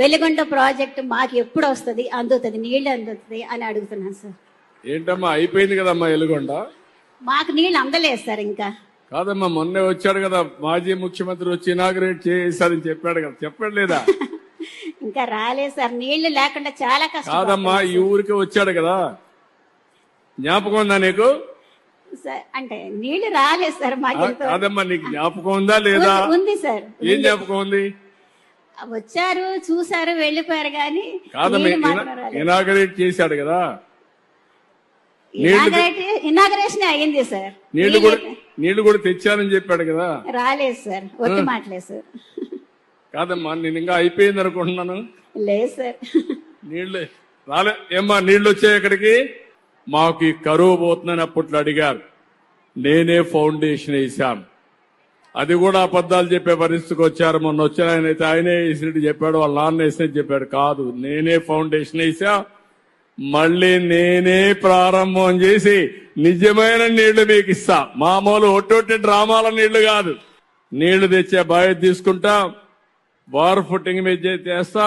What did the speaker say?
Veligonda project మాకు ఎప్పుడు వస్తుంది, అందుతుంది, నీళ్లు అందుతుంది అని అడుగుతున్నాను సార్. ఏంటమ్మా అయిపోయింది కదమ్మా వెలుగొండ? మాకు నీళ్లు అందలేదు సార్. ఇంకా కాదమ్మా, మొన్నే వచ్చాడు కదా మాజీ ముఖ్యమంత్రి, వచ్చి ఇనాగ్రేట్ చేశారని చెప్పాడు కదా, చెప్పాడు లేదా? ఇంకా రాలేదు సార్. నీళ్లు లేకుండా చాలా కష్టం. కాదమ్మా, ఈ ఊరికి వచ్చాడు కదా, జ్ఞాపకం ఉందా నీకు? అంటే నీళ్లు రాలేదు సార్ మాకు. కాదమ్మా, నీకు జ్ఞాపకం ఉందా లేదా? ఉంది సార్. ఏం జ్ఞాపకం ఉంది? వచ్చారు, చూసారు, వెళ్ళిపోయారు. కానీ కాదమ్మా, ఇనాగ్రేట్ చేశాడు కదా, ఇనాగరేషన్ అయ్యింది సార్. నీళ్లు కూడా తెచ్చానని చెప్పాడు కదా. రాలేదు సార్, ఒట్టి మాటలేదు సార్. కాదమ్మా, నేను ఇంకా అయిపోయింది అనుకుంటున్నాను. లేదు సార్, నీళ్లు రాలే. ఏమ్మా నీళ్లు వచ్చాయి ఇక్కడికి? మాకు ఈ కరువు పోతుందని అప్పట్లో అడిగారు, నేనే ఫౌండేషన్ వేసాను. అది కూడా అబద్ధాలు చెప్పే పరిస్థితికి వచ్చారు. మొన్న వచ్చిన ఆయన అయితే ఆయనే వేసినట్టు చెప్పాడు, వాళ్ళ నాన్న వేసినట్టు చెప్పాడు. కాదు, నేనే ఫౌండేషన్ వేసా, మళ్ళీ నేనే ప్రారంభం చేసి నిజమైన నీళ్లు మీకు ఇస్తా. మామూలు ఒట్టొట్టి డ్రామాల నీళ్లు కాదు. నీళ్లు తెచ్చే బాధ్యత తీసుకుంటా, వార్ ఫుట్టింగ్ మీద చేస్తా.